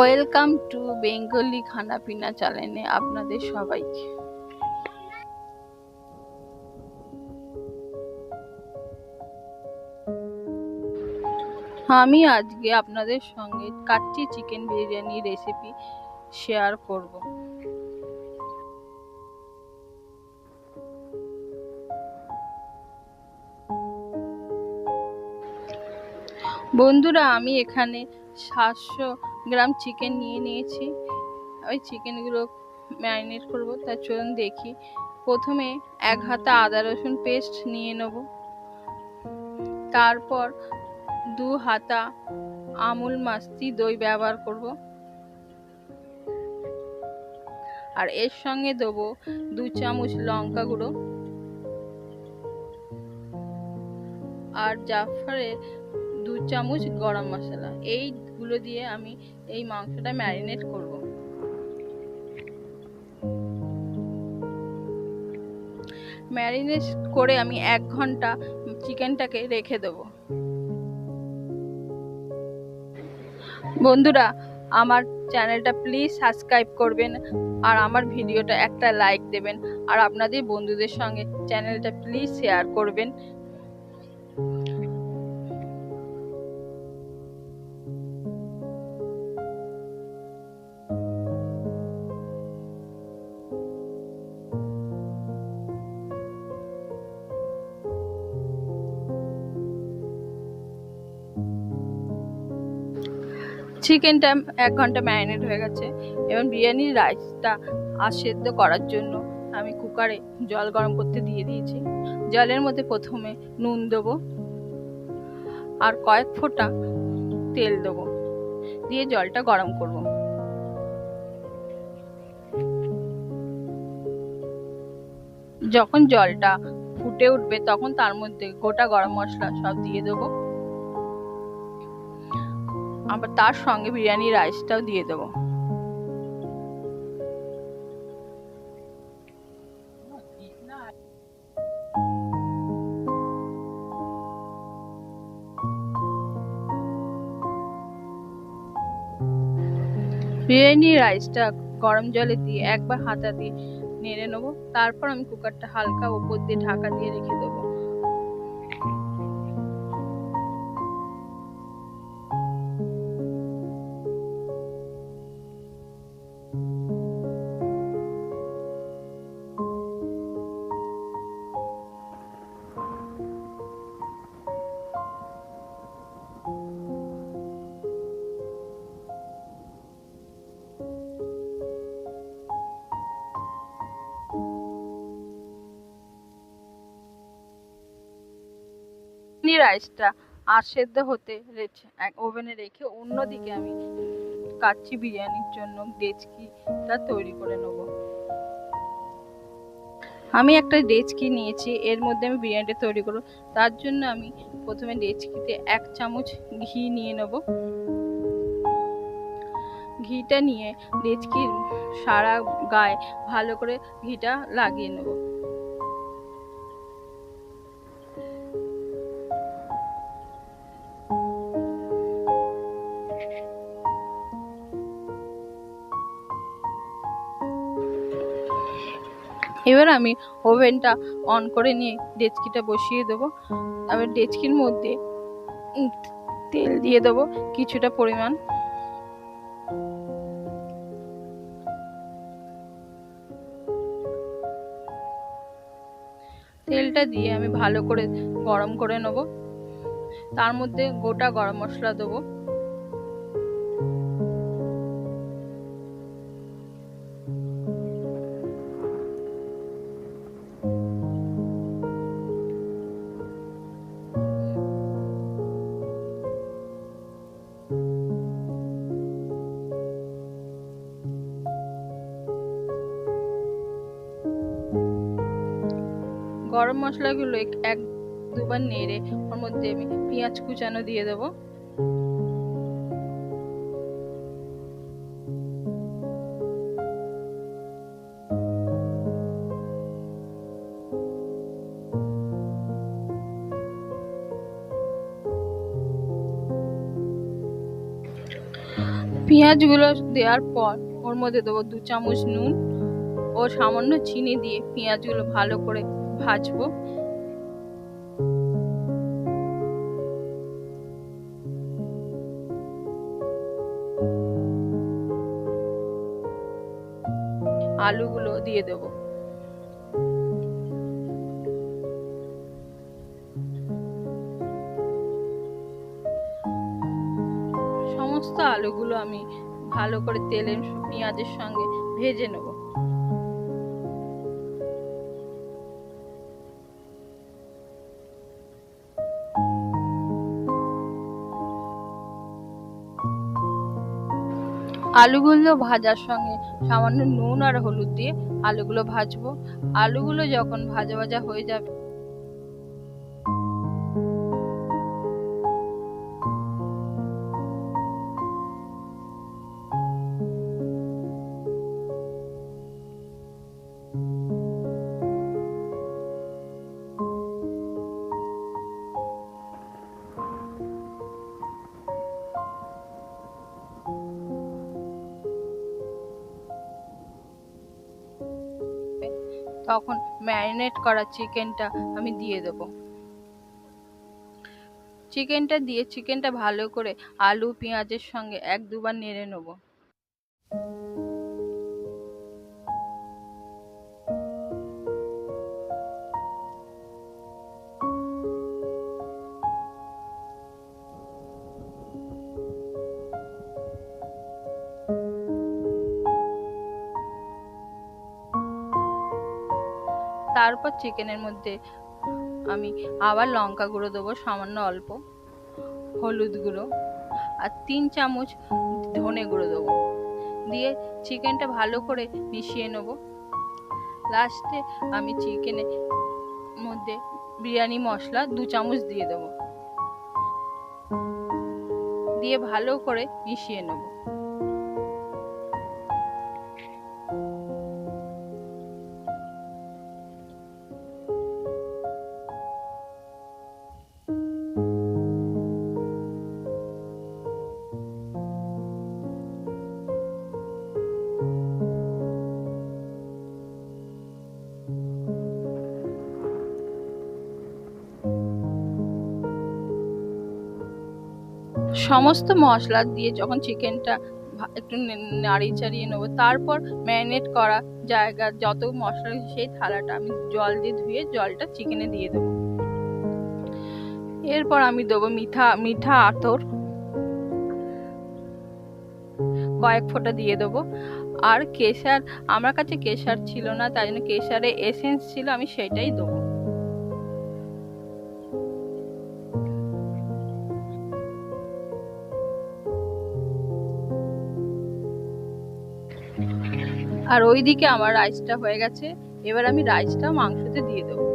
Welcome to Bengali খানাপিনা চ্যানেলে আপনাদের সবাইকে। আমি আজকে আপনাদের সঙ্গে kacchi chicken biryani recipe share করব। বন্ধুরা, আমি এখানে 700 গ্রাম চিকেন নিয়ে নিয়েছি। ওই চিকেনগুলো ম্যারিনেট করব, তার চলুন দেখি। প্রথমে 1 হাতা আদা রসুন পেস্ট নিয়ে নেব। তারপর 2 হাতা আমুল মাস্তি দই ব্যবহার করব, আর এর সঙ্গে দেবো 2 চামচ লঙ্কা গুঁড়ো আর জাফরের 2 চামচ গরম মশলা। এইগুলো দিয়ে আমি এই মাংসটা ম্যারিনেট করব। ম্যারিনেট করে আমি 1 ঘন্টা চিকেনটাকে রেখে দেব। বন্ধুরা, আমার চ্যানেলটা প্লিজ সাবস্ক্রাইব করবেন আর আমার ভিডিওটা একটা লাইক দেবেন, আর আপনাদের বন্ধুদের সঙ্গে চ্যানেলটা প্লিজ শেয়ার করবেন। চিকেনটা 1 ঘন্টা ম্যারিনেট হয়ে গেছে। এবং বিরিয়ানির রাইসটা সেদ্ধ করার জন্য আমি কুকারে জল গরম করতে দিয়ে দিয়েছি। জলের মধ্যে প্রথমে নুন দেবো আর কয়েক ফোঁটা তেল দেবো, দিয়ে জলটা গরম করব। যখন জলটা ফুটে উঠবে তখন তার মধ্যে গোটা গরম মশলা সব দিয়ে দেবো, আবার তার সঙ্গে বিরিয়ানি রাইসটাও দিয়ে দেবো। বিরিয়ানি রাইসটা গরম জলে দিয়ে একবার হাতা দিয়ে নেড়ে নেবো। তারপর আমি কুকারটা হালকা উপর দিয়ে ঢাকা দিয়ে রেখে দেবো। রাইসটা সেদ্ধ হতে ওভেনে রেখে অন্যদিকে আমি কাচ্চি বিরিয়ানির জন্য ডেচকিটা তৈরি করে নেব। আমি একটা ডেচকি নিয়েছি, এর মধ্যে আমি বিরিয়ানিটা তৈরি করব। তার জন্য আমি প্রথমে ডেচকিতে 1 চামচ ঘি নিয়ে নেব। ঘিটা নিয়ে ডেচকির সারা গায়ে ভালো করে ঘিটা লাগিয়ে নেব। এবার আমি ওভেনটা অন করে নিয়ে ডেচকিটা বসিয়ে দেবো। তারপর ডেচকির মধ্যে তেল দিয়ে দেবো কিছুটা পরিমাণ। তেলটা দিয়ে আমি ভালো করে গরম করে নেব। তার মধ্যে গোটা গরম মশলা দেবো, গরম মশলাগুলো 1-2 বার নেড়ে ওর মধ্যে আমি পেঁয়াজ কুচানো দিয়ে দেবো। পেঁয়াজগুলো দেওয়ার পর ওর মধ্যে দেবো 2 চামচ নুন ও সামান্য চিনি দিয়ে পেঁয়াজগুলো ভালো করে ভাজবো। আলুগুলো দিয়ে দেবো। সমস্ত আলুগুলো আমি ভালো করে তেলের পেঁয়াজের সঙ্গে ভেজে নেব। আলুগুলো ভাজার সঙ্গে সামান্য নুন আর হলুদ দিয়ে আলুগুলো ভাজবো। আলুগুলো যখন ভাজা ভাজা হয়ে যাবে তখন ম্যারিনেট করা চিকেনটা আমি দিয়ে দেব। চিকেনটা ভালো করে আলু পেঁয়াজের সঙ্গে 1-2 বার নেড়ে নেব। তারপর চিকেনের মধ্যে আমি আবার লঙ্কা গুঁড়ো দেবো সামান্য অল্প, হলুদ গুঁড়ো আর 3 চামচ ধনে গুঁড়ো দেবো, দিয়ে চিকেনটা ভালো করে মিশিয়ে নেব। লাস্টে আমি চিকেনের মধ্যে বিরিয়ানি মশলা 2 চামচ দিয়ে দেবো, দিয়ে ভালো করে মিশিয়ে নেব। সমস্ত মশলা দিয়ে যখন চিকেনটা একটু নাড়িয়ে চাড়িয়ে নেবো, তারপর ম্যারিনেট করা জায়গা যত মশলা সেই থালাটা আমি জল দিয়ে ধুয়ে জলটা চিকেনে দিয়ে দেবো। এরপর আমি দেবো মিঠা আতর কয়েক ফোঁটা দিয়ে দেবো। আর কেশর, আমার কাছে কেশর ছিল না, তাই জন্য কেশরের এসেন্স ছিল, আমি সেটাই দেবো। আর ওইদিকে আমার রাইসটা হয়ে গেছে, এবার আমি রাইসটা মাংসতে দিয়ে দেবো।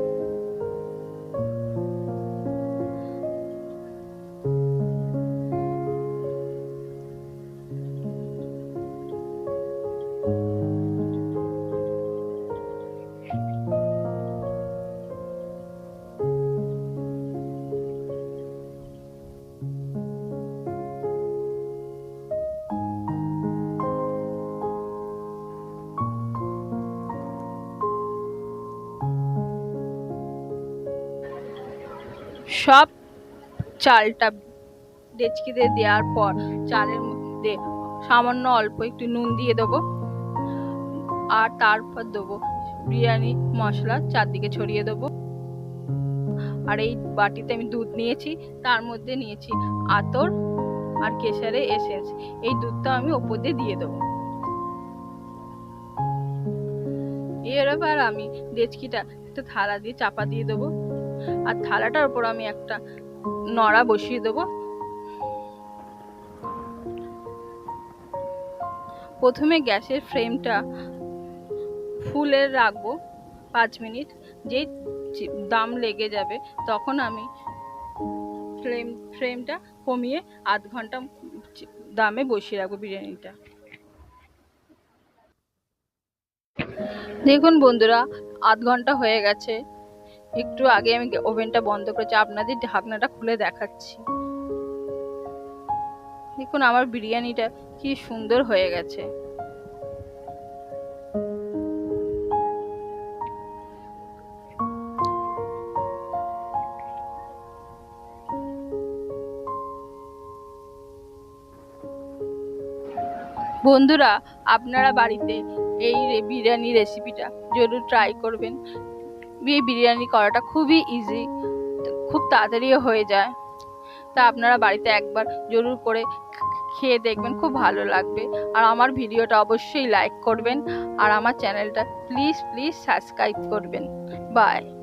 সব চালটা ডেচকিতে দেওয়ার পর চালের মধ্যে সামান্য অল্প একটু নুন দিয়ে দেবো, আর তারপর দেবো বিরিয়ানি মশলা চারদিকে ছড়িয়ে দেবো। আর এই বাটিতে আমি দুধ নিয়েছি, তার মধ্যে নিয়েছি আতর আর কেশরের এসেন্স, এই দুধটা আমি ওপর দিয়ে দেবো। এবার আমি ডেচকিটা একটা থালা দিয়ে চাপা দিয়ে দেবো, আর থালাটার উপর আমি একটা নড়া বসিয়ে দেবো। প্রথমে গ্যাসের ফ্লেমটা ফুলে রাখবো 5 মিনিট, যেই দাম লেগে যাবে তখন আমি ফ্লেমটা কমিয়ে আধ ঘন্টা দামে বসিয়ে রাখবো বিরিয়ানিটা। দেখুন বন্ধুরা, আধ ঘন্টা হয়ে গেছে। একটু আগে আমি ওভেনটা বন্ধ করেছি, আপনাদের ঢাকনাটা খুলে দেখাচ্ছি। দেখুন আমার বিরিয়ানিটা কি সুন্দর হয়ে গেছে। বন্ধুরা, আপনারা বাড়িতে এই বিরিয়ানি রেসিপিটা জরুর ট্রাই করবেন। এই বিরিয়ানি করাটা খুবই ইজি, খুব তাড়াতাড়িও হয়ে যায়। তা আপনারা বাড়িতে একবার জরুর করে খেয়ে দেখবেন, খুব ভালো লাগবে। আর আমার ভিডিওটা অবশ্যই লাইক করবেন আর আমার চ্যানেলটা প্লিজ সাবস্ক্রাইব করবেন। বাই।